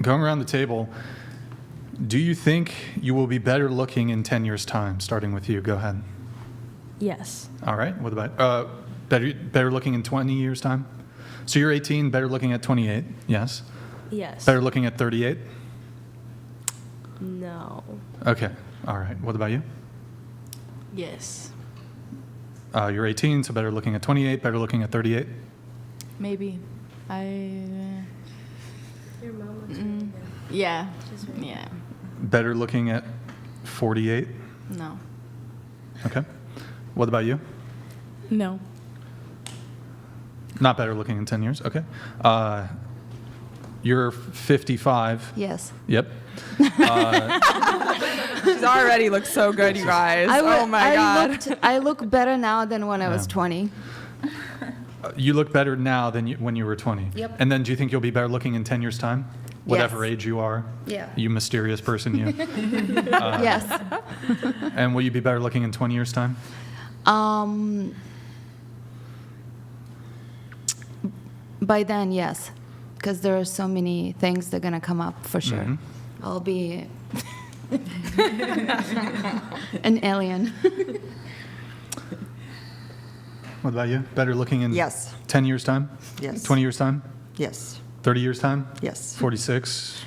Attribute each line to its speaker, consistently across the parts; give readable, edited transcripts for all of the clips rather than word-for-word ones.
Speaker 1: going around the table, do you think you will be better looking in 10 years' time? Starting with you. Go ahead.
Speaker 2: Yes.
Speaker 1: All right. What about better looking in 20 years' time? So you're 18, better looking at 28. Yes.
Speaker 2: Yes.
Speaker 1: Better looking at 38?
Speaker 2: No.
Speaker 1: Okay. All right. What about you?
Speaker 3: Yes.
Speaker 1: You're 18, so better looking at 28, better looking at 38?
Speaker 3: Maybe.
Speaker 2: Your mom looks
Speaker 3: Yeah.
Speaker 2: She's right.
Speaker 3: Yeah.
Speaker 1: Better looking at 48?
Speaker 3: No.
Speaker 1: Okay. What about you?
Speaker 2: No.
Speaker 1: Not better looking in 10 years? Okay. You're 55.
Speaker 4: Yes.
Speaker 1: Yep.
Speaker 5: She's already looks so good, you guys. Oh my God.
Speaker 4: I look better now than when I was
Speaker 1: Yeah.
Speaker 4: 20.
Speaker 1: You look better now than when you were 20.
Speaker 4: Yep.
Speaker 1: And then do you think you'll be better looking in 10 years' time? Whatever
Speaker 4: Yes.
Speaker 1: age you are?
Speaker 4: Yeah.
Speaker 1: You mysterious person, you.
Speaker 4: Yes.
Speaker 1: And will you be better looking in 20 years' time?
Speaker 4: By then, yes, because there are so many things that are gonna come up for sure.
Speaker 1: Mhm.
Speaker 4: I'll be an alien.
Speaker 1: What about you? Better looking in
Speaker 6: Yes.
Speaker 1: 10 years' time?
Speaker 6: Yes.
Speaker 1: 20 years' time?
Speaker 6: Yes.
Speaker 1: 30 years' time?
Speaker 6: Yes.
Speaker 1: 46?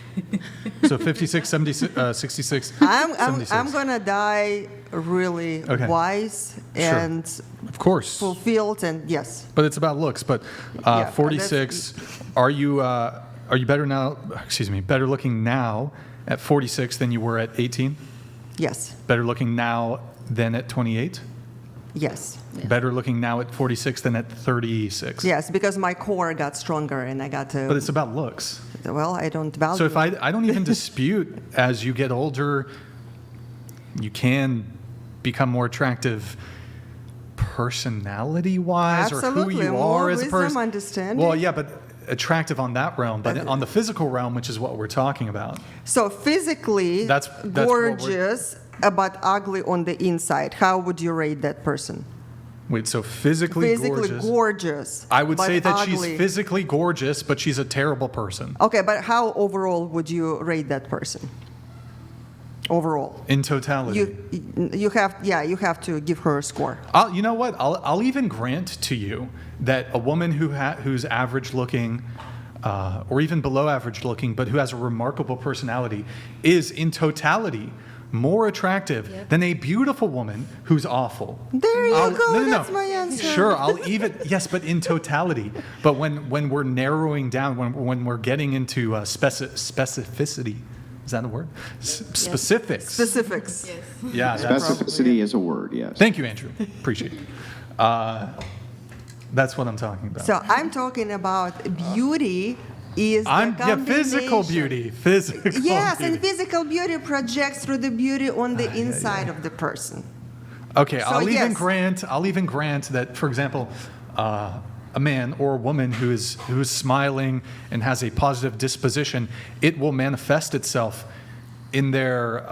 Speaker 1: So 56, 76, 66,
Speaker 6: I'm
Speaker 1: 76.
Speaker 6: gonna die really
Speaker 1: Okay.
Speaker 6: wise
Speaker 1: Sure.
Speaker 6: and
Speaker 1: Of course.
Speaker 6: fulfilled, and yes.
Speaker 1: But it's about looks. But
Speaker 6: Yeah,
Speaker 1: 46, are you better now? Excuse me, better looking now at 46 than you were at 18?
Speaker 6: Yes.
Speaker 1: Better looking now than at 28?
Speaker 6: Yes.
Speaker 1: Better looking now at 46 than at 36?
Speaker 6: Yes, because my core got stronger and I got to.
Speaker 1: But it's about looks.
Speaker 6: Well, I don't value.
Speaker 1: So if I don't even dispute as you get older, you can become more attractive personality-wise, or who
Speaker 6: Absolutely.
Speaker 1: you
Speaker 6: More
Speaker 1: are as a
Speaker 6: wisdom,
Speaker 1: person.
Speaker 6: understanding.
Speaker 1: Well, yeah, but attractive on that realm, but on the physical realm, which is what we're talking about.
Speaker 6: So physically
Speaker 1: That's what we're-
Speaker 6: gorgeous, but ugly on the inside. How would you rate that person?
Speaker 1: Wait, so physically gorgeous?
Speaker 6: gorgeous.
Speaker 1: I would
Speaker 6: but
Speaker 1: say that
Speaker 6: ugly.
Speaker 1: she's physically gorgeous, but she's a terrible person.
Speaker 6: Okay, but how overall would you rate that person? Overall.
Speaker 1: In totality.
Speaker 6: You have to give her a score.
Speaker 1: You know what? I'll even grant to you that a woman who's average looking, or even below average looking, but who has a remarkable personality, is in totality more attractive than a beautiful woman who's awful.
Speaker 6: There you go.
Speaker 1: No.
Speaker 6: That's my answer.
Speaker 1: Sure, yes, but in totality. But when we're narrowing down, when we're getting into specificity, is that a word? Specifics.
Speaker 6: Specifics.
Speaker 1: Yeah.
Speaker 7: Specificity is a word, yes.
Speaker 1: Thank you, Andrew. Appreciate it. That's what I'm talking about.
Speaker 6: So I'm talking about beauty is
Speaker 1: physical beauty. Physical
Speaker 6: Yes,
Speaker 1: beauty.
Speaker 6: and physical beauty projects through the beauty on the inside of the person.
Speaker 1: Okay,
Speaker 6: So,
Speaker 1: I'll even
Speaker 6: yes.
Speaker 1: grant that, for example, a man or a woman who is smiling and has a positive disposition, it will manifest itself in their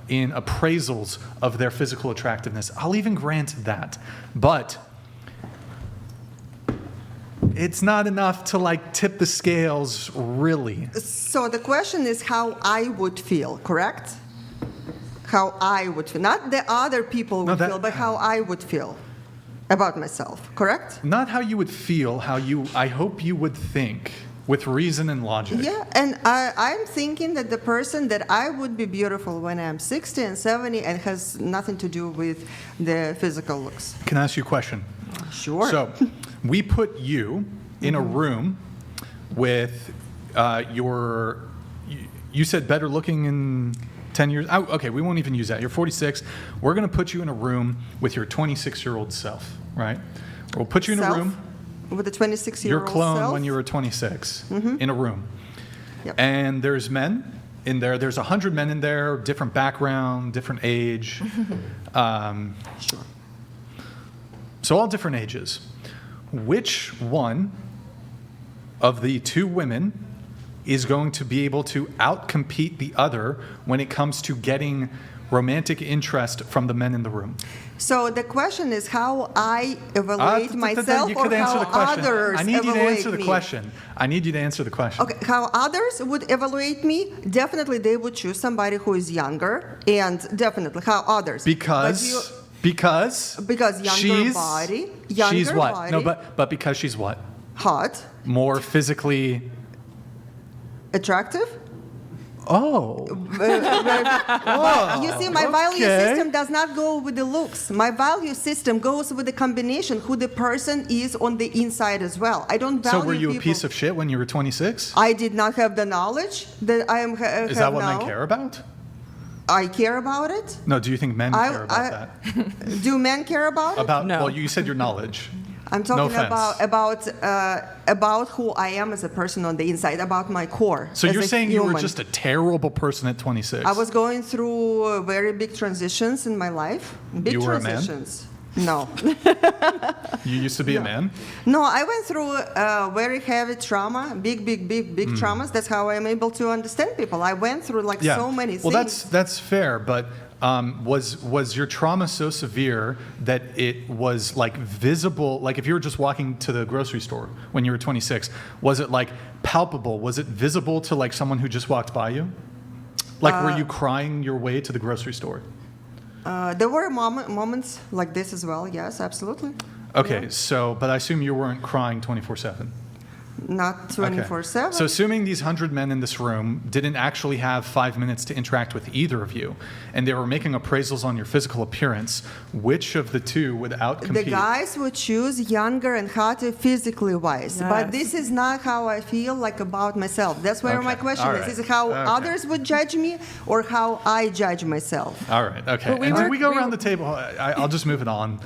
Speaker 1: in appraisals of their physical attractiveness. I'll even grant that, but it's not enough to tip the scales, really.
Speaker 6: So the question is how I would feel, correct? How I would feel. Not the other people would feel, but how I would feel about myself, correct?
Speaker 1: Not how you would feel, I hope you would think with reason and logic.
Speaker 6: Yeah, and I'm thinking that the person that I would be beautiful when I'm 60 and 70 and has nothing to do with the physical looks.
Speaker 1: Can I ask you a question?
Speaker 6: Sure.
Speaker 1: So, we put you in a room with you said better looking in 10 years. Oh, okay, we won't even use that. You're 46. We're going to put you in a room with your 26-year-old self, right? We'll put you in a room.
Speaker 6: With a 26-year-old
Speaker 1: Your clone
Speaker 6: self?
Speaker 1: when you were 26 in a room.
Speaker 6: Yep.
Speaker 1: And there's men in there. There's 100 men in there, different background, different age.
Speaker 6: Sure.
Speaker 1: So all different ages. Which one of the two women is going to be able to outcompete the other when it comes to getting romantic interest from the men in the room.
Speaker 6: So the question is how I evaluate myself
Speaker 1: You
Speaker 6: or
Speaker 1: could answer
Speaker 6: how
Speaker 1: the question.
Speaker 6: others
Speaker 1: I need you to
Speaker 6: evaluate
Speaker 1: answer the
Speaker 6: me.
Speaker 1: question. I need you to answer the question.
Speaker 6: Okay, how others would evaluate me? Definitely they would choose somebody who is younger, and definitely how others.
Speaker 1: Because
Speaker 6: younger
Speaker 1: she's,
Speaker 6: body,
Speaker 1: she's what?
Speaker 6: body,
Speaker 1: No, but because she's what?
Speaker 6: hot,
Speaker 1: More physically.
Speaker 6: attractive.
Speaker 1: Oh.
Speaker 6: You see, my value
Speaker 1: okay.
Speaker 6: system does not go with the looks. My value system goes with the combination who the person is on the inside as well. I don't value
Speaker 1: So were you
Speaker 6: people.
Speaker 1: a piece of shit when you were 26?
Speaker 6: I did not have the knowledge that I am.
Speaker 1: Is that what men care about?
Speaker 6: I care about it.
Speaker 1: No, do you think men care about that?
Speaker 6: Do men care about it?
Speaker 5: No.
Speaker 1: Well, you said your knowledge.
Speaker 6: I'm
Speaker 1: No
Speaker 6: talking
Speaker 1: offense.
Speaker 6: about who I am as a person on the inside, about my core.
Speaker 1: So
Speaker 6: as
Speaker 1: you're
Speaker 6: a
Speaker 1: saying you were
Speaker 6: human.
Speaker 1: just a terrible person at 26?
Speaker 6: I was going through very big transitions in my life. Big
Speaker 1: You were a man?
Speaker 6: transitions. No.
Speaker 1: You used to be a man?
Speaker 6: No, I went through very heavy trauma, big
Speaker 1: Hmm.
Speaker 6: traumas. That's how I'm able to understand people. I went through so many
Speaker 1: Well,
Speaker 6: things.
Speaker 1: that's fair, but was your trauma so severe that it was like visible? Like if you were just walking to the grocery store when you were 26, was it like palpable? Was it visible to like someone who just walked by you? Like were you crying your way to the grocery store?
Speaker 6: There were moments like this as well. Yes, absolutely.
Speaker 1: Okay, but I assume you weren't crying 24/7.
Speaker 6: Not 24/7.
Speaker 1: So assuming these 100 men in this room didn't actually have 5 minutes to interact with either of you, and they were making appraisals on your physical appearance, which of the two would outcompete?
Speaker 6: The guys would choose younger and hotter physically wise.
Speaker 5: Yes.
Speaker 6: But this is not how I feel like about myself. That's where my
Speaker 1: Okay,
Speaker 6: question
Speaker 1: all
Speaker 6: is.
Speaker 1: right.
Speaker 6: Is it how
Speaker 1: Okay.
Speaker 6: others would judge me or how I judge myself?
Speaker 1: All right, okay.
Speaker 5: But we
Speaker 1: And did
Speaker 5: were-
Speaker 1: we go
Speaker 5: we-
Speaker 1: around the table? I'll just move it on.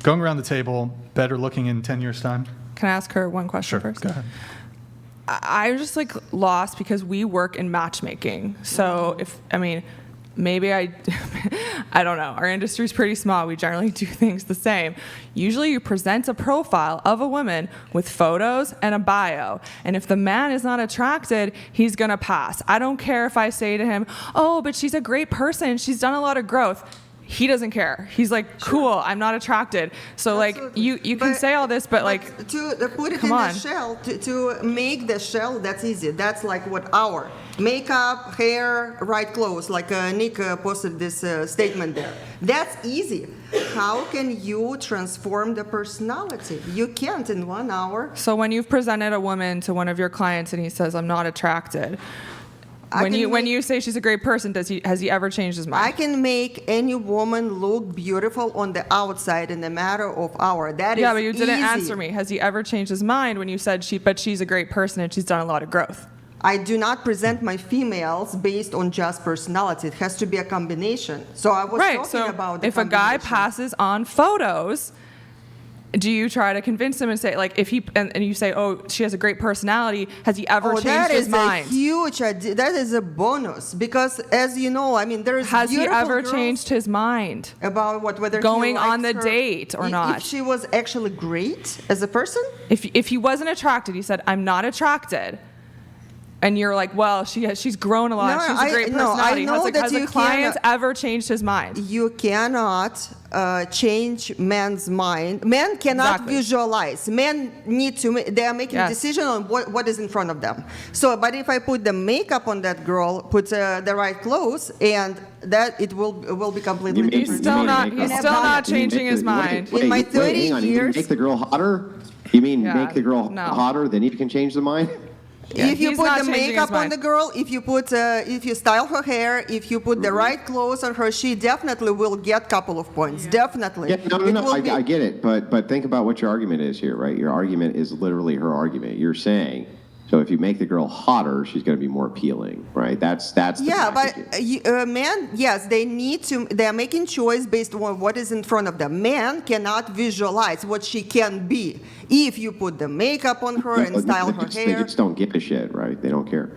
Speaker 1: Going around the table, better looking in 10 years' time?
Speaker 5: Can I ask her one question first?
Speaker 1: Go ahead.
Speaker 5: I'm just like lost because we work in matchmaking. So maybe I don't know. Our industry's pretty small. We generally do things the same. Usually you present a profile of a woman with photos and a bio. And if the man is not attracted, he's going to pass. I don't care if I say to him, oh, but she's a great person. She's done a lot of growth. He doesn't care. He's like, cool, I'm not attracted. So
Speaker 6: Absolutely.
Speaker 5: you can say all this, but like,
Speaker 6: to put it
Speaker 5: come
Speaker 6: in
Speaker 5: on.
Speaker 6: the shell, to make the shell, that's easy. That's like what our makeup, hair, right clothes. Like Nick posted this statement there. That's easy. How can you transform the personality? You can't in 1 hour.
Speaker 5: so when you've presented a woman to one of your clients and he says, I'm not attracted, when you say she's a great person, has he ever changed his mind?
Speaker 6: I can make any woman look beautiful on the outside in a matter of hour. That is
Speaker 5: yeah, but you didn't
Speaker 6: easy.
Speaker 5: answer me. Has he ever changed his mind when you said but she's a great person and she's done a lot of growth?
Speaker 6: I do not present my females based on just personality. It has to be a combination. So I was
Speaker 5: Right.
Speaker 6: talking
Speaker 5: So
Speaker 6: about the
Speaker 5: if a guy
Speaker 6: combination.
Speaker 5: passes on photos, do you try to convince him and say like if he and you say, oh, she has a great personality, has he ever changed
Speaker 6: that
Speaker 5: his
Speaker 6: is
Speaker 5: mind?
Speaker 6: a huge. That is a bonus because, as you know, I mean, there is.
Speaker 5: Has he
Speaker 6: beautiful
Speaker 5: ever
Speaker 6: girls
Speaker 5: changed his mind?
Speaker 6: about what whether he
Speaker 5: Going on
Speaker 6: likes
Speaker 5: the
Speaker 6: her-
Speaker 5: date or not?
Speaker 6: If she was actually great as a person,
Speaker 5: If he wasn't attracted, he said, I'm not attracted. And you're like, well, she's grown a lot.
Speaker 6: No,
Speaker 5: She's a great personality.
Speaker 6: know that
Speaker 5: has
Speaker 6: you
Speaker 5: a client
Speaker 6: cannot-
Speaker 5: ever changed his mind?
Speaker 6: you cannot change man's mind. Men cannot
Speaker 5: Exactly.
Speaker 6: visualize. Men need to. They are making
Speaker 5: Yes.
Speaker 6: decision on what is in front of them. So, but if I put the makeup on that girl, put the right clothes, and that it will be completely
Speaker 7: You mean-
Speaker 6: different.
Speaker 5: Still
Speaker 7: you mean
Speaker 5: not-
Speaker 7: make
Speaker 5: he's
Speaker 7: up-
Speaker 5: still not
Speaker 7: you mean
Speaker 5: changing
Speaker 7: make
Speaker 5: his
Speaker 7: the-
Speaker 5: mind.
Speaker 6: In my 30
Speaker 7: hang on, you mean
Speaker 6: years-
Speaker 7: make the girl hotter? You mean
Speaker 5: Yeah,
Speaker 7: make the girl
Speaker 5: no.
Speaker 7: hotter, then you can change the mind?
Speaker 5: Yeah,
Speaker 6: If you
Speaker 5: he's
Speaker 6: put
Speaker 5: not
Speaker 6: the
Speaker 5: changing his
Speaker 6: makeup on
Speaker 5: mind.
Speaker 6: the girl, if you style her hair, if you put the right clothes on her, she definitely will get couple of points. Definitely.
Speaker 7: Yeah, no,
Speaker 6: It will be-
Speaker 7: I get it, but think about what your argument is here, right? Your argument is literally her argument. You're saying, so if you make the girl hotter, she's going to be more appealing, right? That's the
Speaker 6: Yeah, but
Speaker 7: package.
Speaker 6: men, yes, they are making choice based on what is in front of them. Men cannot visualize what she can be if you put the makeup on her and style her
Speaker 7: They
Speaker 6: hair.
Speaker 7: just don't give a shit, right? They don't care.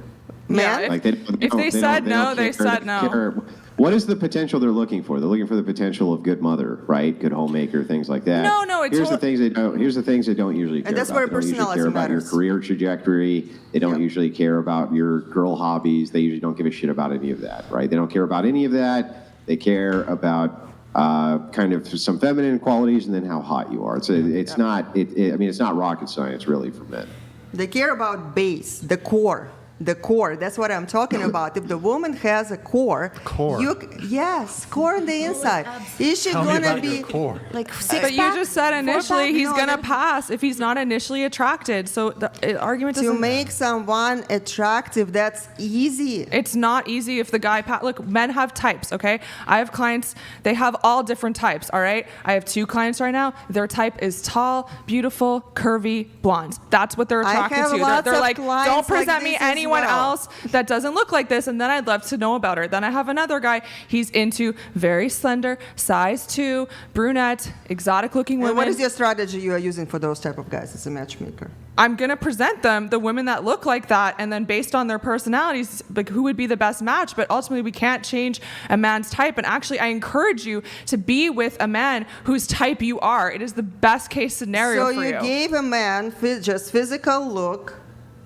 Speaker 6: Men,
Speaker 5: Yeah,
Speaker 7: Like
Speaker 5: if they said no, they said no.
Speaker 7: What is the potential they're looking for? They're looking for the potential of good mother, right? Good homemaker, things like that.
Speaker 5: No, it's
Speaker 7: here's the things they don't. Here's the things they don't usually care
Speaker 6: that's
Speaker 7: about.
Speaker 6: where
Speaker 7: They don't usually
Speaker 6: personality
Speaker 7: care about your
Speaker 6: matters.
Speaker 7: career trajectory. They don't usually care about your girl hobbies. They usually don't give a shit about any of that, right? They don't care about any of that. They care about kind of some feminine qualities and then how hot you are. It's not. I mean, it's not rocket science really for men.
Speaker 6: They care about base, the core. The core, that's what I'm talking about. If the woman has a core,
Speaker 1: Core.
Speaker 6: Yes, core on the inside. Is she
Speaker 1: Tell me
Speaker 6: gonna
Speaker 1: about
Speaker 6: be
Speaker 1: your core.
Speaker 4: Like six
Speaker 5: But you just said initially he's
Speaker 6: No,
Speaker 5: going to
Speaker 6: that-
Speaker 5: pass if he's not initially attracted. So the argument
Speaker 6: to
Speaker 5: doesn't
Speaker 6: make someone attractive? That's easy.
Speaker 5: It's not easy if the guy look, men have types, okay? I have clients, they have all different types, all right? I have 2 clients right now. Their type is tall, beautiful, curvy, blondes. That's what they're
Speaker 6: I
Speaker 5: attracted
Speaker 6: have
Speaker 5: to.
Speaker 6: lots
Speaker 5: They're
Speaker 6: of
Speaker 5: like,
Speaker 6: clients
Speaker 5: don't present
Speaker 6: like
Speaker 5: me
Speaker 6: this as
Speaker 5: anyone
Speaker 6: well.
Speaker 5: else that doesn't look like this, and then I'd love to know about her. Then I have another guy, he's into very slender, size 2, brunette, exotic looking women.
Speaker 6: And what is your strategy you are using for those type of guys as a matchmaker?
Speaker 5: I'm going to present them the women that look like that, and then based on their personalities, like who would be the best match. But ultimately, we can't change a man's type. And actually, I encourage you to be with a man whose type you are. It is the best case scenario
Speaker 6: So
Speaker 5: for
Speaker 6: you gave a man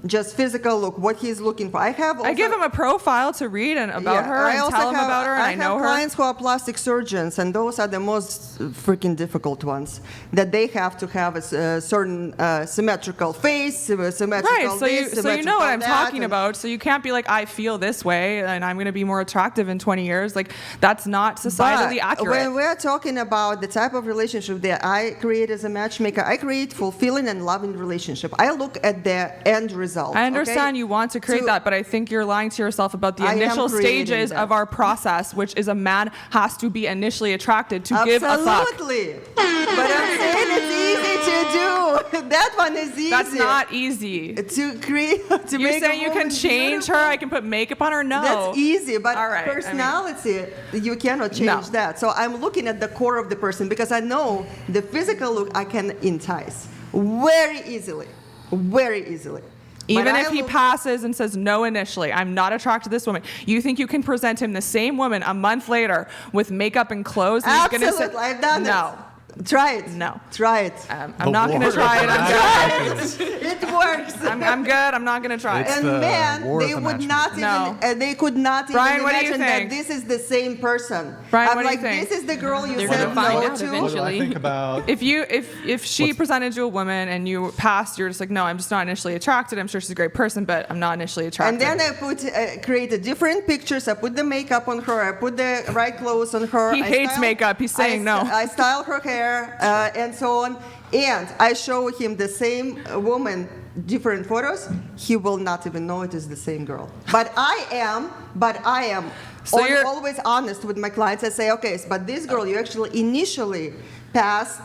Speaker 6: just physical look, what he's looking for. I
Speaker 5: give him a profile to read and about her
Speaker 6: I
Speaker 5: and
Speaker 6: also
Speaker 5: tell him
Speaker 6: have-
Speaker 5: about her, and I know
Speaker 6: have
Speaker 5: her.
Speaker 6: clients who are plastic surgeons, and those are the most freaking difficult ones. That they have to have a certain symmetrical face, symmetrical
Speaker 5: Right, so you
Speaker 6: this,
Speaker 5: so you know what I'm
Speaker 6: symmetrical that,
Speaker 5: talking
Speaker 6: and-
Speaker 5: about. So you can't be like, I feel this way, and I'm going to be more attractive in 20 years. Like that's not societally
Speaker 6: But
Speaker 5: accurate.
Speaker 6: when we're talking about the type of relationship that I create as a matchmaker, I create fulfilling and loving relationship. I look at the end result.
Speaker 5: I understand
Speaker 6: okay?
Speaker 5: you want to create
Speaker 6: To-
Speaker 5: that, but I think you're lying to yourself about the
Speaker 6: I am
Speaker 5: initial
Speaker 6: creating
Speaker 5: stages
Speaker 6: that.
Speaker 5: of our process, which is a man has to be initially attracted to give a fuck.
Speaker 6: Absolutely. But I'm saying it's easy to do. That one is easy.
Speaker 5: That's not easy.
Speaker 6: To create. To
Speaker 5: You're
Speaker 6: make
Speaker 5: saying
Speaker 6: a
Speaker 5: you can
Speaker 6: woman
Speaker 5: change her?
Speaker 6: beautiful.
Speaker 5: I can put makeup on her? No.
Speaker 6: That's easy, but
Speaker 5: All right, I mean-
Speaker 6: personality, you cannot change
Speaker 5: No.
Speaker 6: that. So I'm looking at the core of the person because I know the physical look I can entice very easily. Very easily.
Speaker 5: Even
Speaker 6: But
Speaker 5: if
Speaker 6: I
Speaker 5: he
Speaker 6: look-
Speaker 5: passes and says no initially, I'm not attracted to this woman. You think you can present him the same woman a month later with makeup and clothes? And
Speaker 6: Absolutely,
Speaker 5: he's gonna say,
Speaker 6: I've done
Speaker 5: no.
Speaker 6: it. Try it.
Speaker 5: No.
Speaker 6: Try it.
Speaker 5: I'm not going to try it. I'm good.
Speaker 6: It works.
Speaker 5: I'm good. I'm not going to try
Speaker 1: It's
Speaker 5: it.
Speaker 6: And
Speaker 1: the
Speaker 6: men,
Speaker 1: war of
Speaker 6: they
Speaker 1: the
Speaker 6: would not even,
Speaker 5: matchmaker.
Speaker 6: they could not
Speaker 5: Brian,
Speaker 6: even
Speaker 5: what do you
Speaker 6: imagine that
Speaker 5: think?
Speaker 6: this is the same person.
Speaker 5: Brian,
Speaker 6: I'm
Speaker 5: what do you
Speaker 6: like,
Speaker 5: think?
Speaker 6: this is the girl you
Speaker 3: They're
Speaker 6: said
Speaker 3: gonna find
Speaker 6: no
Speaker 3: out
Speaker 6: to.
Speaker 3: eventually.
Speaker 1: What do I think about?
Speaker 5: If she presented you a woman and you passed, you're just like, no, I'm just not initially attracted. I'm sure she's a great person, but I'm not initially attracted.
Speaker 6: And then I create different pictures. I put the makeup on her. I put the right clothes on her.
Speaker 5: He hates makeup. He's saying no.
Speaker 6: I style her hair and so on. And I show him the same woman, different photos. He will not even know it is the same girl. But I am
Speaker 5: So you're-
Speaker 6: always honest with my clients. I say, okay, but this girl you actually initially pass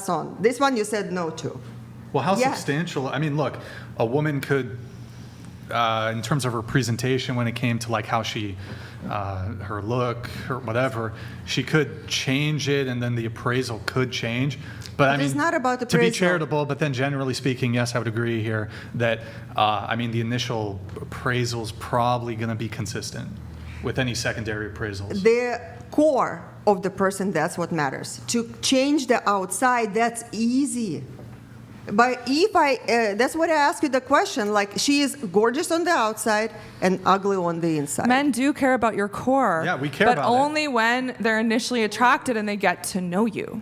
Speaker 6: on. This one you said no to.
Speaker 1: Well, how
Speaker 6: Yeah.
Speaker 1: substantial? I mean, look, a woman could, in terms of her presentation, when it came to like how she, her look, her whatever, she could change it, and then the appraisal could change. But I mean,
Speaker 6: it's not about
Speaker 1: to be
Speaker 6: appraisal.
Speaker 1: charitable. But then, generally speaking, yes, I would agree here that I mean the initial appraisal's probably going to be consistent with any secondary appraisals.
Speaker 6: The core of the person, that's what matters. To change the outside, that's easy. But if that's what I asked you the question, like she is gorgeous on the outside and ugly on the inside.
Speaker 5: Men do care about your core.
Speaker 1: Yeah, we care
Speaker 5: but
Speaker 1: about it.
Speaker 5: only when they're initially attracted and they get to know you.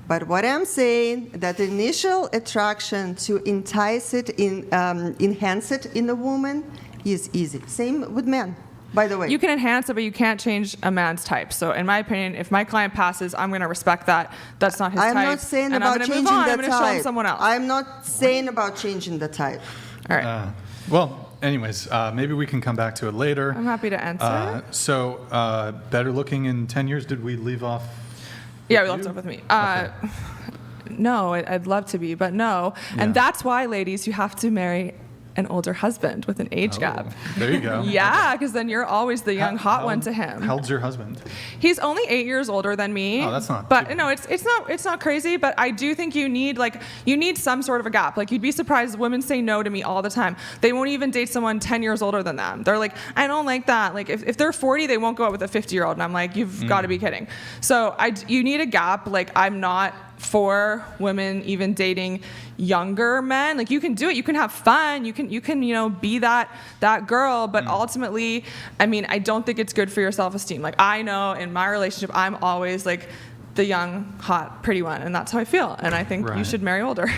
Speaker 6: But what I'm saying, that initial attraction to entice it, enhance it in a woman is easy. Same with men, by the way.
Speaker 5: You can enhance it, but you can't change a man's type. So, in my opinion, if my client passes, I'm going to respect that. That's not his
Speaker 6: I'm
Speaker 5: type.
Speaker 6: not saying
Speaker 5: and
Speaker 6: about
Speaker 5: I'm gonna
Speaker 6: changing
Speaker 5: move on.
Speaker 6: the
Speaker 5: I'm going to show him
Speaker 6: type.
Speaker 5: someone else.
Speaker 6: I'm not saying about changing the type.
Speaker 5: All right.
Speaker 1: Well, anyways, maybe we can come back to it later.
Speaker 5: I'm happy to answer.
Speaker 1: So, better looking in 10 years. Did we leave off?
Speaker 5: Yeah, we left off with me. No, I'd love to be, but no.
Speaker 1: Yeah.
Speaker 5: And that's why, ladies, you have to marry an older husband with an age gap.
Speaker 1: There you go.
Speaker 5: Yeah, because then you're always the young hot one to him.
Speaker 1: How old's your husband?
Speaker 5: He's only 8 years older than me.
Speaker 1: Oh, that's not
Speaker 5: But
Speaker 1: too
Speaker 5: no, it's not crazy. But I do think you need some sort of a gap. Like, you'd be surprised. Women say no to me all the time. They won't even date someone 10 years older than them. They're like, I don't like that. Like, if they're 40, they won't go out with a 50-year-old. And I'm like, you've got to be kidding. So you need a gap. Like, I'm not for women even dating younger men. Like, you can do it, you can have fun, you can be that girl, but ultimately, I mean, I don't think it's good for your self-esteem. Like, I know in my relationship, I'm always like the young, hot, pretty one, and that's how I feel, and I think you
Speaker 1: Right.
Speaker 5: should marry older.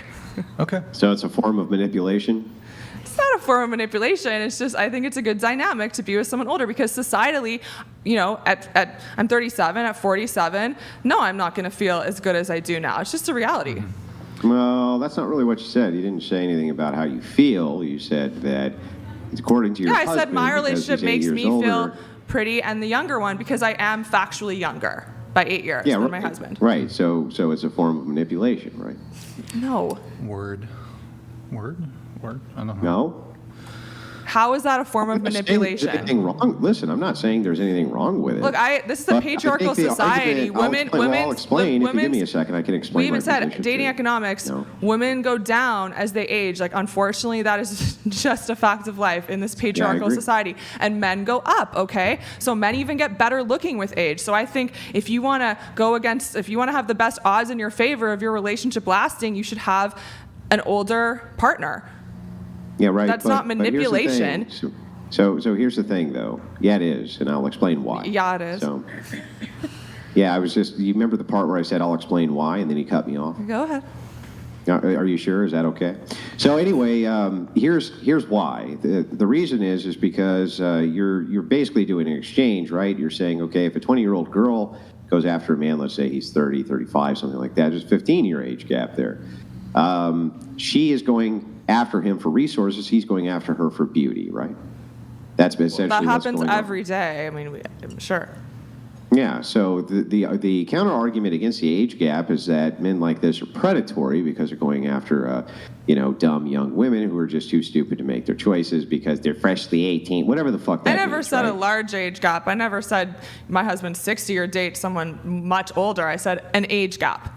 Speaker 1: Okay.
Speaker 7: So it's a form of manipulation?
Speaker 5: It's not a form of manipulation. It's just, I think it's a good dynamic to be with someone older, because societally, I'm 37, at 47, no, I'm not going to feel as good as I do now. It's just a reality.
Speaker 7: Well, that's not really what you said. You didn't say anything about how you feel. You said that according to your
Speaker 5: Yeah, I
Speaker 7: husband,
Speaker 5: said my
Speaker 7: because
Speaker 5: relationship
Speaker 7: he's 8
Speaker 5: makes
Speaker 7: years
Speaker 5: me
Speaker 7: older-
Speaker 5: feel pretty, and the younger one, because I am factually younger by 8 years than
Speaker 7: right,
Speaker 5: my husband.
Speaker 7: Right. So it's a form of manipulation, right?
Speaker 5: No.
Speaker 1: Word. I don't know.
Speaker 7: No.
Speaker 5: How is that a form of
Speaker 7: I'm not saying there's
Speaker 5: manipulation?
Speaker 7: anything wrong. Listen, I'm not saying there's anything wrong with it.
Speaker 5: Look, this is a
Speaker 7: But I think
Speaker 5: patriarchal
Speaker 7: the
Speaker 5: society.
Speaker 7: argument- I'll explain. If you give me a second, I can explain.
Speaker 5: We even
Speaker 7: my
Speaker 5: said
Speaker 7: position
Speaker 5: dating
Speaker 7: too.
Speaker 5: economics.
Speaker 7: No.
Speaker 5: Women go down as they age. Like, unfortunately, that is just a fact of life in this patriarchal
Speaker 7: agree.
Speaker 5: society. And men go up. Okay, so men even get better looking with age. So I think if you want to have the best odds in your favor of your relationship lasting, you should have an older partner.
Speaker 7: Yeah, right.
Speaker 5: That's not
Speaker 7: but here's the
Speaker 5: manipulation.
Speaker 7: thing. So here's the thing, though. Yeah, it is, and I'll explain why.
Speaker 5: Yeah, it is.
Speaker 7: So, yeah, you remember the part where I said I'll explain why, and then he cut me off?
Speaker 5: Go ahead.
Speaker 7: Are you sure? Is that okay? So anyway, here's why. The reason is because you're basically doing an exchange, right? You're saying, okay, if a 20-year-old girl goes after a man, let's say he's 30, 35, something like that, there's a 15-year age gap there. She is going after him for resources. He's going after her for beauty, right? That's essentially
Speaker 5: That
Speaker 7: what's
Speaker 5: happens
Speaker 7: going on.
Speaker 5: every day. I mean, I'm sure.
Speaker 7: Yeah, so the counter argument against the age gap is that men like this are predatory because they're going after dumb young women who are just too stupid to make their choices because they're freshly 18, whatever the fuck that
Speaker 5: I never
Speaker 7: means,
Speaker 5: said a
Speaker 7: right?
Speaker 5: large age gap. I never said my husband's 60 or date someone much older. I said an age gap.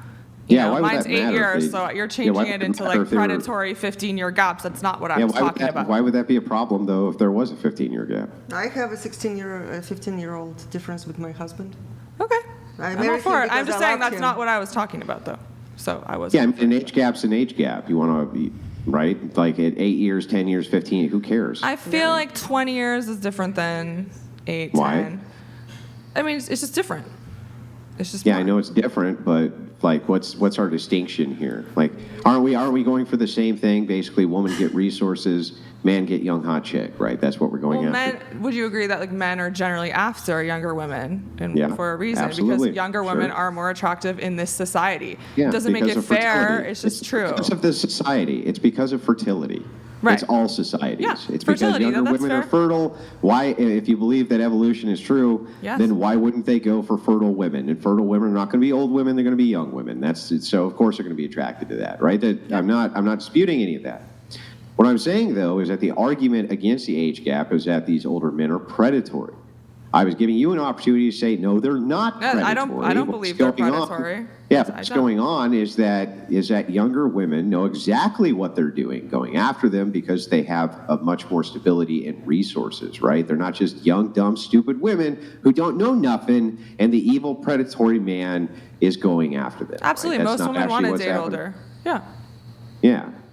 Speaker 7: Yeah, why would
Speaker 5: mine's
Speaker 7: that
Speaker 5: 8
Speaker 7: matter if
Speaker 5: years,
Speaker 7: they-
Speaker 5: so you're
Speaker 7: Yeah, why
Speaker 5: changing
Speaker 7: would
Speaker 5: it
Speaker 7: it
Speaker 5: into
Speaker 7: matter
Speaker 5: like
Speaker 7: if they were-
Speaker 5: predatory 15-year gaps. That's not what I
Speaker 7: Yeah,
Speaker 5: was talking about.
Speaker 7: why would that be a problem though if there was a 15-year gap?
Speaker 6: I have a 15-year-old difference with my husband.
Speaker 5: Okay.
Speaker 6: I
Speaker 5: I'm
Speaker 6: married
Speaker 5: all
Speaker 6: him
Speaker 5: for it. I'm
Speaker 6: because
Speaker 5: just
Speaker 6: I
Speaker 5: saying
Speaker 6: loved
Speaker 5: that's
Speaker 6: him.
Speaker 5: not what I was talking about, though. So I was.
Speaker 7: Yeah, an age gap's an age gap. You want to be right, like at 8 years, 10 years, 15. Who cares?
Speaker 5: I feel like 20 years is different than 8,
Speaker 7: Why?
Speaker 5: 10. I mean, it's just different. It's just
Speaker 7: Yeah,
Speaker 5: more.
Speaker 7: I know it's different, but like, what's our distinction here? Like, aren't we going for the same thing? Basically, woman get resources, man get young hot chick, right? That's what we're going
Speaker 5: Well,
Speaker 7: after.
Speaker 5: would you agree that like men are generally after younger women, and
Speaker 7: Yeah,
Speaker 5: for a reason?
Speaker 7: absolutely,
Speaker 5: Because younger women
Speaker 7: sure.
Speaker 5: are more attractive in this society.
Speaker 7: Yeah,
Speaker 5: It doesn't make
Speaker 7: because
Speaker 5: it
Speaker 7: of
Speaker 5: fair.
Speaker 7: fertility.
Speaker 5: It's just true.
Speaker 7: Because of the society. It's because of fertility.
Speaker 5: Right.
Speaker 7: It's all societies.
Speaker 5: Yeah,
Speaker 7: It's because
Speaker 5: fertility,
Speaker 7: younger
Speaker 5: that's
Speaker 7: women are
Speaker 5: fair.
Speaker 7: fertile. Why, if you believe that evolution is true,
Speaker 5: Yes.
Speaker 7: then why wouldn't they go for fertile women? And fertile women are not going to be old women; they're going to be young women. So of course they're going to be attracted to that, right? I'm not disputing any of that. What I'm saying though is that the argument against the age gap is that these older men are predatory. I was giving you an opportunity to say no, they're not
Speaker 5: No,
Speaker 7: predatory.
Speaker 5: I don't
Speaker 7: What's
Speaker 5: believe they're
Speaker 7: going on-
Speaker 5: predatory.
Speaker 7: Yeah,
Speaker 5: I
Speaker 7: what's
Speaker 5: don't.
Speaker 7: going on is that younger women know exactly what they're doing, going after them because they have a much more stability and resources, right? They're not just young, dumb, stupid women who don't know nothing, and the evil predatory man is going after them. right?
Speaker 5: Absolutely,
Speaker 7: That's
Speaker 5: most
Speaker 7: not
Speaker 5: women
Speaker 7: actually
Speaker 5: want to
Speaker 7: what's
Speaker 5: date
Speaker 7: happening.
Speaker 5: older. Yeah.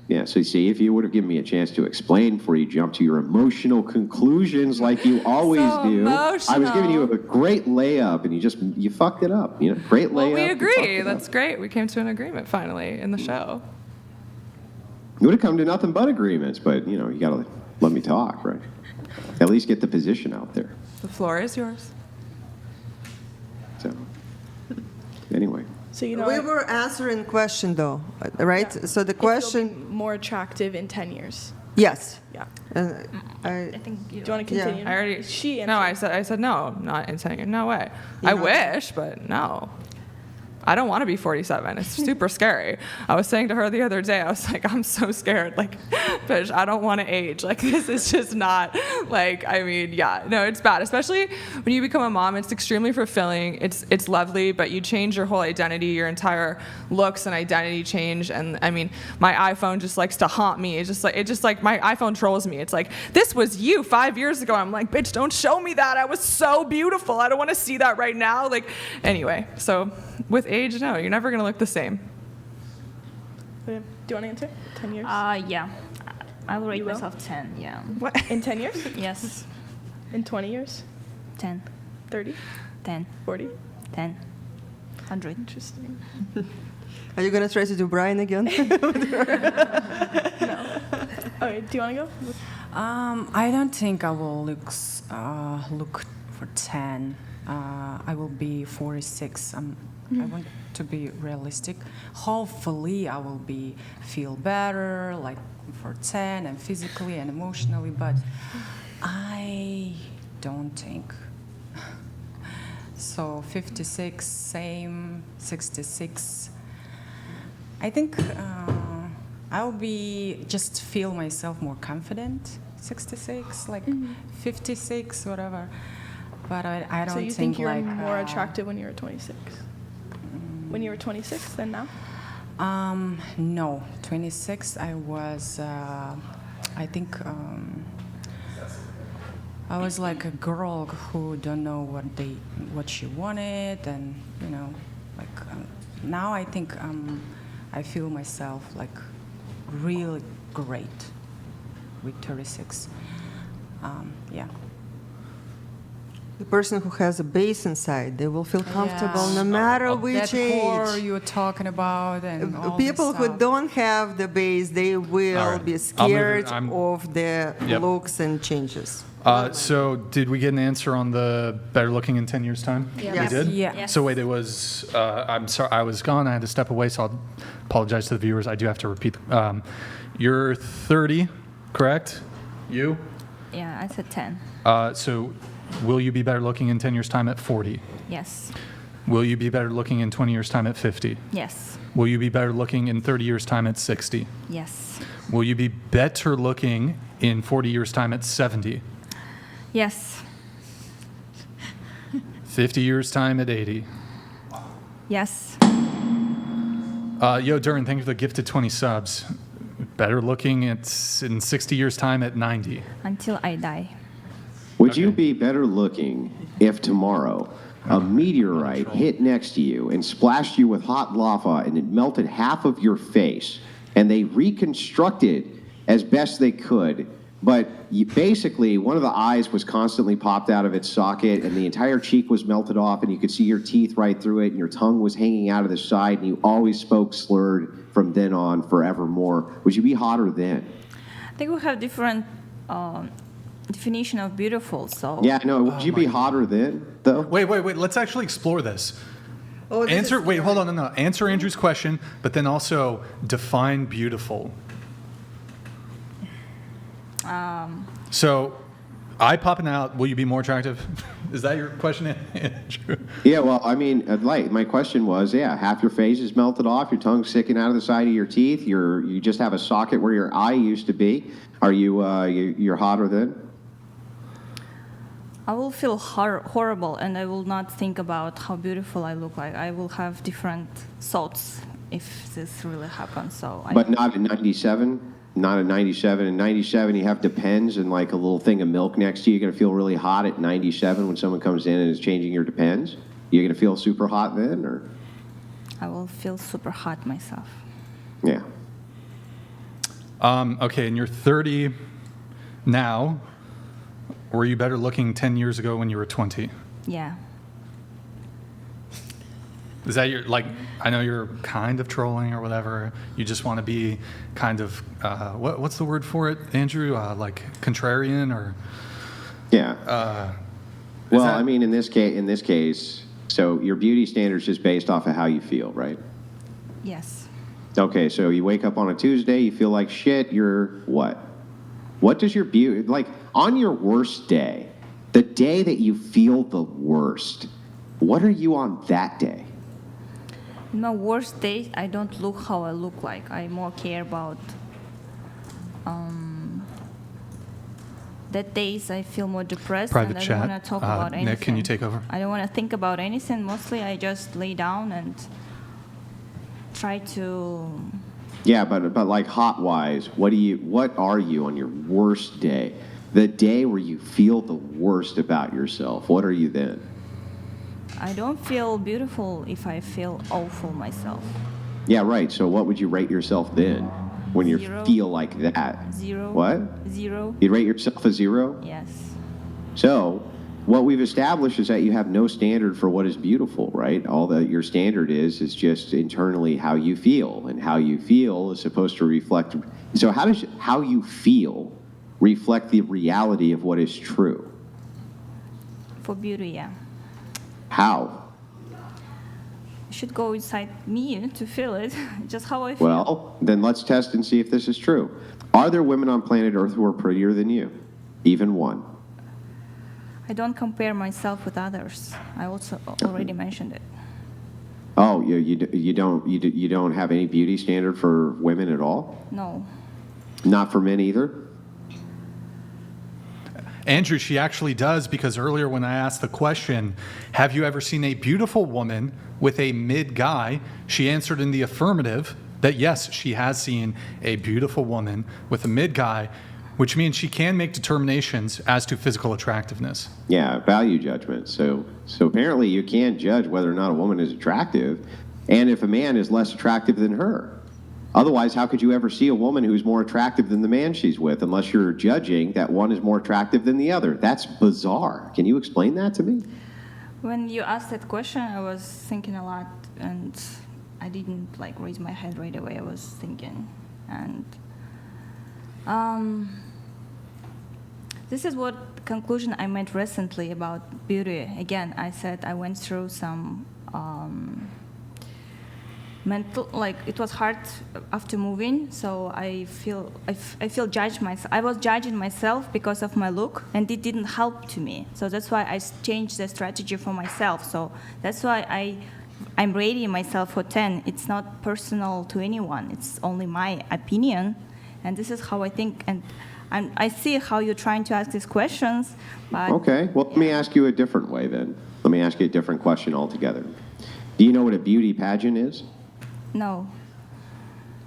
Speaker 7: Yeah. So see, if you would have given me a chance to explain before you jump to your emotional conclusions like you always
Speaker 5: So
Speaker 7: do, I was giving you
Speaker 5: emotional.
Speaker 7: a great layup and you fucked it up. Great layup.
Speaker 5: Well, we
Speaker 7: you fucked
Speaker 5: agree.
Speaker 7: it
Speaker 5: That's
Speaker 7: up.
Speaker 5: great. We came to an agreement finally in the show.
Speaker 7: You would have come to nothing but agreements, but you got to let me talk, right? At least get the position out there.
Speaker 5: The floor is yours.
Speaker 7: So anyway.
Speaker 2: So you know,
Speaker 6: We were answering question though, right? So the
Speaker 2: if you'll
Speaker 6: question,
Speaker 2: be more attractive in 10 years.
Speaker 6: yes.
Speaker 2: Yeah.
Speaker 6: I,
Speaker 2: Do you want to
Speaker 6: Yeah.
Speaker 2: continue?
Speaker 5: I already.
Speaker 2: She
Speaker 5: No,
Speaker 2: answered.
Speaker 5: I said no, not in 10 years. No way.
Speaker 6: You
Speaker 5: I
Speaker 6: know.
Speaker 5: wish, but no. I don't want to be 47. It's super scary. I was saying to her the other day, I was like, I'm so scared. Like, bitch, I don't want to age. Like, this is just not, like, I mean, yeah, no, it's bad. Especially when you become a mom, it's extremely fulfilling. It's lovely, but you change your whole identity, your entire looks and identity change. And I mean, my iPhone just likes to haunt me. It's just like my iPhone trolls me. It's like, this was you 5 years ago. I'm like, bitch, don't show me that. I was so beautiful. I don't want to see that right now. Like, anyway, so with age, no, you're never going to look the same.
Speaker 2: William, do you want to answer? 10 years?
Speaker 3: Yeah. I will rate
Speaker 2: You will?
Speaker 3: myself 10. Yeah.
Speaker 2: What? In 10 years?
Speaker 3: Yes.
Speaker 2: In 20 years?
Speaker 3: 10.
Speaker 2: 30?
Speaker 3: 10.
Speaker 2: 40?
Speaker 3: 10. 100.
Speaker 2: Interesting.
Speaker 6: Are you gonna try to do Brian again?
Speaker 2: Okay, do you want to go?
Speaker 8: I don't think I will look for 10. I will be 46. I want to be realistic. Hopefully, I will feel better, like for 10, and physically and emotionally. But I don't think. So 56, same. 66. I think I'll just feel myself more confident. 66, like 56, whatever. But I don't
Speaker 2: So you think you're
Speaker 8: like
Speaker 2: more attractive when you were 26? When you were 26 than now?
Speaker 8: No, 26. I was. I think I was like a girl who don't know what she wanted, and like now I think I feel myself like really great with 36. Yeah.
Speaker 6: The person who has a base inside, they will feel comfortable no matter which
Speaker 8: that core
Speaker 6: age.
Speaker 8: you're talking about, and all
Speaker 6: People
Speaker 8: this
Speaker 6: who
Speaker 8: stuff.
Speaker 6: don't have the base, they will
Speaker 1: All right.
Speaker 6: be
Speaker 1: I'll move it.
Speaker 6: scared
Speaker 1: I'm-
Speaker 6: of the
Speaker 1: Yep.
Speaker 6: looks and changes.
Speaker 1: So did we get an answer on the better looking in 10 years' time?
Speaker 2: Yeah.
Speaker 1: We
Speaker 6: Yes.
Speaker 1: did?
Speaker 8: Yeah.
Speaker 3: Yes.
Speaker 1: So wait, it was, I'm sorry, I was gone. I had to step away, so I'll apologize to the viewers. I do have to repeat. You're 30, correct? You?
Speaker 3: Yeah, I said 10.
Speaker 1: So will you be better looking in 10 years' time at 40?
Speaker 3: Yes.
Speaker 1: Will you be better looking in 20 years' time at 50?
Speaker 3: Yes.
Speaker 1: Will you be better looking in 30 years' time at 60?
Speaker 3: Yes.
Speaker 1: Will you be better looking in 40 years' time at 70?
Speaker 3: Yes.
Speaker 1: 50 years' time at 80?
Speaker 3: Yes.
Speaker 1: Yo, Durin, thank you for the gifted 20 subs. Better looking in 60 years' time at 90.
Speaker 3: Until I die.
Speaker 7: Would you be better looking if tomorrow a meteorite hit next to you and splashed you with hot lava and it melted half of your face and they reconstructed as best they could, but basically one of the eyes was constantly popped out of its socket and the entire cheek was melted off and you could see your teeth right through it and your tongue was hanging out of the side and you always spoke slurred from then on forevermore? Would you be hotter then?
Speaker 3: I think we have different definition of beautiful, so.
Speaker 7: Yeah, no, would you be hotter then, though?
Speaker 1: Wait. Let's actually explore this.
Speaker 6: Oh, this
Speaker 1: Answer.
Speaker 6: is
Speaker 1: Wait, hold on. No. Answer Andrew's question, but then also define beautiful. So, eye popping out. Will you be more attractive? Is that your question, Andrew?
Speaker 7: Yeah, well, I mean, like my question was, half your face is melted off, your tongue's sticking out of the side of your teeth, you just have a socket where your eye used to be. Are you're hotter then?
Speaker 3: I will feel horrible, and I will not think about how beautiful I look like. I will have different thoughts if this really happens. So.
Speaker 7: But not at 97. Not at 97. In 97, you have Depends and like a little thing of milk next to you. You're gonna feel really hot at 97 when someone comes in and is changing your Depends. You're gonna feel super hot then, or?
Speaker 3: I will feel super hot myself.
Speaker 7: Yeah.
Speaker 1: Okay, and you're 30 now. Were you better looking 10 years ago when you were 20?
Speaker 3: Yeah.
Speaker 1: Is that your, like, I know you're kind of trolling or whatever. You just want to be kind of, what's the word for it, Andrew? Like contrarian or?
Speaker 7: Yeah. Well,
Speaker 1: that-
Speaker 7: I mean, in this case, so your beauty standard is just based off of how you feel, right?
Speaker 3: Yes.
Speaker 7: Okay, so you wake up on a Tuesday, you feel like shit, you're what? What does your beauty, like on your worst day, the day that you feel the worst, what are you on that day?
Speaker 3: In my worst days, I don't look how I look like. I more care about that days I feel more depressed
Speaker 1: Private
Speaker 3: and I
Speaker 1: chat.
Speaker 3: don't want to talk about anything.
Speaker 1: Nick, can you take over?
Speaker 3: I don't want to think about anything. Mostly I just lay down and try to.
Speaker 7: Yeah, but like hot wise, what are you on your worst day? The day where you feel the worst about yourself. What are you then?
Speaker 3: I don't feel beautiful if I feel awful myself.
Speaker 7: Yeah, right. So what would you rate yourself then when you
Speaker 3: Zero.
Speaker 7: feel like that?
Speaker 3: 0.
Speaker 7: What?
Speaker 3: 0.
Speaker 7: You'd rate yourself a 0?
Speaker 3: Yes.
Speaker 7: So what we've established is that you have no standard for what is beautiful, right? All that your standard is just internally how you feel, and how you feel is supposed to reflect. So how does how you feel reflect the reality of what is true?
Speaker 3: For beauty, yeah.
Speaker 7: How?
Speaker 3: You should go inside me to feel it. Just how I feel.
Speaker 7: Well, then let's test and see if this is true. Are there women on planet Earth who are prettier than you? Even one?
Speaker 3: I don't compare myself with others. I also already mentioned it.
Speaker 7: Oh, you don't have any beauty standard for women at all?
Speaker 3: No.
Speaker 7: Not for men either?
Speaker 1: Andrew, she actually does, because earlier when I asked the question, have you ever seen a beautiful woman with a mid guy? She answered in the affirmative that yes, she has seen a beautiful woman with a mid guy, which means she can make determinations as to physical attractiveness.
Speaker 7: Yeah, value judgment. So apparently you can judge whether or not a woman is attractive, and if a man is less attractive than her. Otherwise, how could you ever see a woman who's more attractive than the man she's with, unless you're judging that one is more attractive than the other? That's bizarre. Can you explain that to me?
Speaker 3: When you asked that question, I was thinking a lot, and I didn't raise my head right away. I was thinking, and this is what conclusion I made recently about beauty. Again, I said I went through some mental, it was hard after moving, so I feel judged myself. I was judging myself because of my look, and it didn't help to me. So that's why I changed the strategy for myself. So that's why I'm rating myself for 10. It's not personal to anyone. It's only my opinion, and this is how I think. And I see how you're trying to ask these questions, but
Speaker 7: Okay, well, let me ask you a different way then. Let me ask you a different question altogether. Do you know what a beauty pageant is?
Speaker 3: no.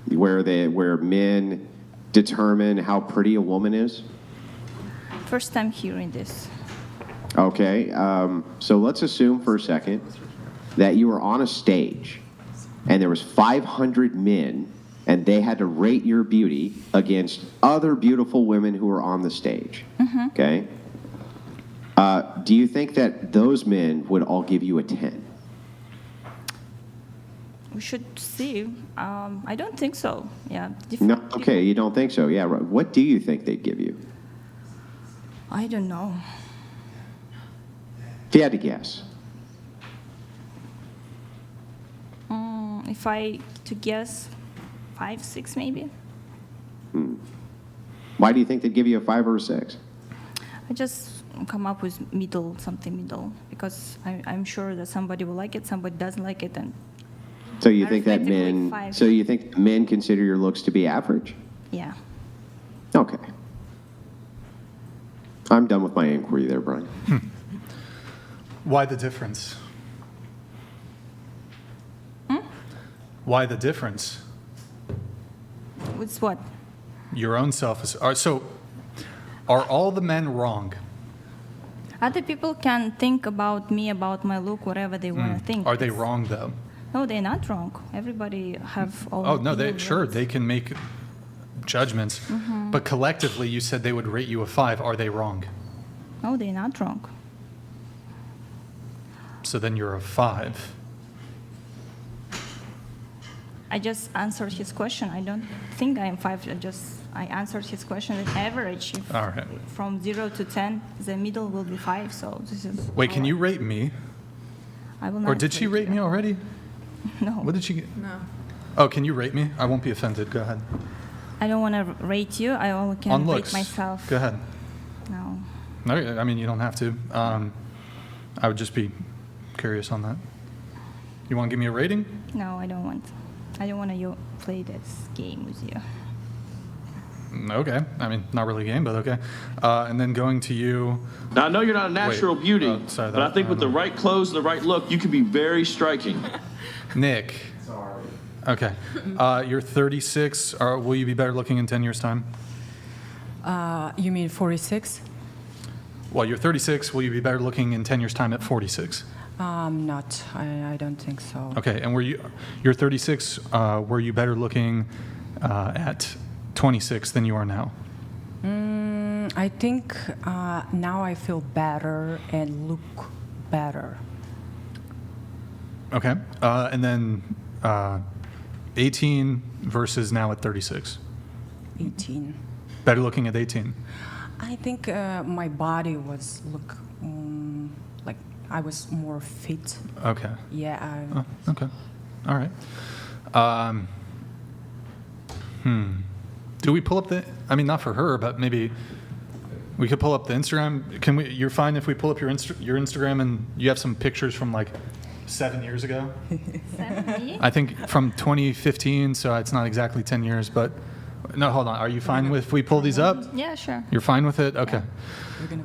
Speaker 7: Where men determine how pretty a woman is?
Speaker 3: First time hearing this.
Speaker 7: Okay, so let's assume for a second that you were on a stage and there was 500 men and they had to rate your beauty against other beautiful women who were on the stage. Okay? Do you think that those men would all give you a 10?
Speaker 3: We should see. I don't think so. Yeah.
Speaker 7: No,
Speaker 3: different
Speaker 7: okay,
Speaker 3: people-
Speaker 7: you don't think so. Yeah, right. What do you think they'd give you?
Speaker 3: I don't know.
Speaker 7: If you had to guess.
Speaker 3: If I to guess, 5, 6 maybe.
Speaker 7: Why do you think they'd give you a 5 or a 6?
Speaker 3: I just come up with something middle, because I'm sure that somebody will like it, somebody doesn't like it, and
Speaker 7: So you think that
Speaker 3: Arithmetically,
Speaker 7: men?
Speaker 3: 5.
Speaker 7: So you think men consider your looks to be average?
Speaker 3: yeah.
Speaker 7: Okay. I'm done with my inquiry there, Brian.
Speaker 1: Why the difference? Why the difference?
Speaker 3: With what?
Speaker 1: Your own self is. So, are all the men wrong?
Speaker 3: Other people can think about me, about my look, whatever they want to think.
Speaker 1: Are they
Speaker 3: It's-
Speaker 1: wrong though?
Speaker 3: No, they're not wrong. Everybody have all.
Speaker 1: Oh no,
Speaker 3: opinion,
Speaker 1: sure
Speaker 3: right?
Speaker 1: they can make judgments, but collectively you said they would rate you a 5. Are they wrong?
Speaker 3: No, they're not wrong.
Speaker 1: So then you're a 5.
Speaker 3: I just answered his question. I don't think I am 5. I answered his question with average. If
Speaker 1: All right.
Speaker 3: From 0 to 10, the middle will be 5. So this is.
Speaker 1: Wait,
Speaker 3: how
Speaker 1: can
Speaker 3: I-
Speaker 1: you rate me?
Speaker 3: I will not.
Speaker 1: Or did she rate
Speaker 3: you.
Speaker 1: me already?
Speaker 3: No.
Speaker 1: What did she get?
Speaker 5: No.
Speaker 1: Oh, can you rate me? I won't be offended. Go ahead.
Speaker 3: I don't want to rate you. I only can
Speaker 1: On
Speaker 3: rate
Speaker 1: looks.
Speaker 3: myself.
Speaker 1: Go ahead.
Speaker 3: No.
Speaker 1: No, I mean, you don't have to. I would just be curious on that. You want to give me a rating?
Speaker 3: No, I don't want. I don't want to play this game with you.
Speaker 1: Okay. I mean, not really a game, but okay. And then going to you.
Speaker 9: Now, I know you're not a natural
Speaker 1: Wait,
Speaker 9: beauty,
Speaker 1: sorry,
Speaker 9: but I think with the right clothes and the right look, you could be very striking.
Speaker 1: Nick. Sorry. Okay. You're 36. Will you be better looking in 10 years' time?
Speaker 8: You mean 46?
Speaker 1: Well, you're 36. Will you be better looking in 10 years' time at 46?
Speaker 8: Not. I don't think so.
Speaker 1: Okay. And you're 36. Were you better looking at 26 than you are now?
Speaker 8: I think now I feel better and look better.
Speaker 1: Okay. And then 18 versus now at 36.
Speaker 8: 18.
Speaker 1: Better looking at 18.
Speaker 8: I think my body was like I was more fit.
Speaker 1: Okay.
Speaker 8: Yeah.
Speaker 1: Oh, okay. All right. Do we pull up the? I mean, not for her, but maybe we could pull up the Instagram. Can we? You're fine if we pull up your Instagram and you have some pictures from like 7 years ago.
Speaker 3: 70?
Speaker 1: I think from 2015, so it's not exactly 10 years, but no, hold on. Are you fine with if we pull these up?
Speaker 3: Yeah, sure.
Speaker 1: You're fine with it? Okay.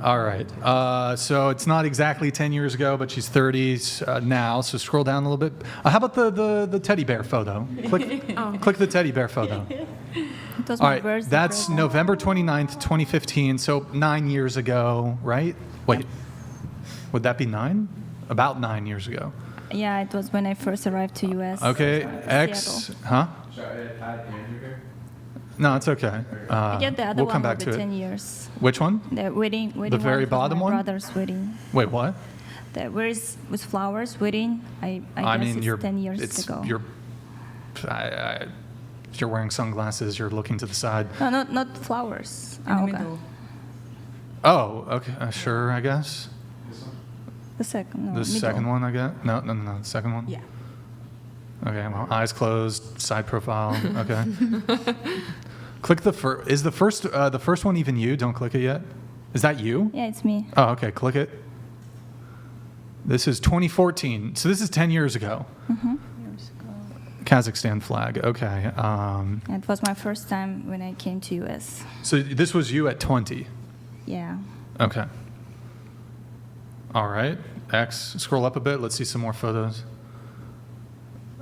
Speaker 1: All right. So it's not exactly 10 years ago, but she's 30 now. So scroll down a little bit. How about the teddy bear photo? Click the teddy bear photo.
Speaker 3: It was
Speaker 1: All
Speaker 3: my
Speaker 1: right.
Speaker 3: birthday
Speaker 1: That's
Speaker 3: present.
Speaker 1: November 29th, 2015. So 9 years ago, right? Wait. Would that be 9? About 9 years ago.
Speaker 3: Yeah, it was when I first arrived to US.
Speaker 1: Okay. X.
Speaker 3: Seattle.
Speaker 1: Huh? No, it's okay.
Speaker 3: I get the other
Speaker 1: we'll come
Speaker 3: one
Speaker 1: back
Speaker 3: will be
Speaker 1: to
Speaker 3: 10
Speaker 1: it.
Speaker 3: years.
Speaker 1: Which one?
Speaker 3: The wedding
Speaker 1: The very
Speaker 3: was
Speaker 1: bottom
Speaker 3: my
Speaker 1: one?
Speaker 3: brother's wedding.
Speaker 1: Wait, what?
Speaker 3: With flowers wedding. I guess
Speaker 1: mean,
Speaker 3: it's
Speaker 1: you're
Speaker 3: 10 years ago.
Speaker 1: If you're wearing sunglasses, you're looking to the side.
Speaker 3: No, not flowers.
Speaker 8: In the
Speaker 3: okay.
Speaker 8: middle.
Speaker 1: Oh, okay. Sure, I guess.
Speaker 3: The second. No,
Speaker 1: The
Speaker 3: middle.
Speaker 1: second one, I guess. No, the second one.
Speaker 8: Yeah.
Speaker 1: Okay. Well, eyes closed, side profile. Okay. Click the first. Is the first one even you? Don't click it yet. Is that you?
Speaker 3: Yeah, it's me.
Speaker 1: Oh, okay. Click it. This is 2014. So this is 10 years ago. Kazakhstan flag. Okay.
Speaker 3: It was my first time when I came to US.
Speaker 1: So this was you at 20.
Speaker 3: Yeah.
Speaker 1: Okay. All right. X. Scroll up a bit. Let's see some more photos.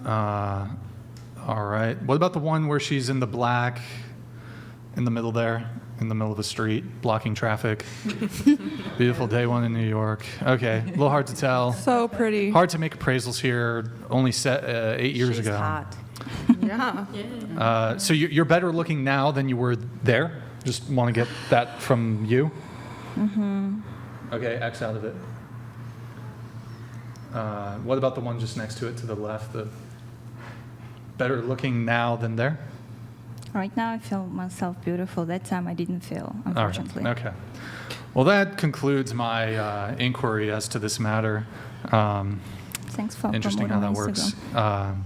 Speaker 1: All right. What about the one where she's in the black, in the middle there, in the middle of the street, blocking traffic? Beautiful day one in New York. Okay. A little hard to tell.
Speaker 5: So pretty.
Speaker 1: Hard to make appraisals here. Only set 8 years
Speaker 8: She's
Speaker 1: ago.
Speaker 8: hot.
Speaker 5: Yeah.
Speaker 1: So you're better looking now than you were there. Just want to get that from you. Okay. X out of it. What about the one just next to it, to the left? The better looking now than there?
Speaker 3: Right now I feel myself beautiful. That time I didn't feel, unfortunately.
Speaker 1: All right. Okay. Well, that concludes my inquiry as to this matter.
Speaker 3: Thanks for
Speaker 1: Interesting how that
Speaker 3: promoting
Speaker 1: works.
Speaker 3: Instagram.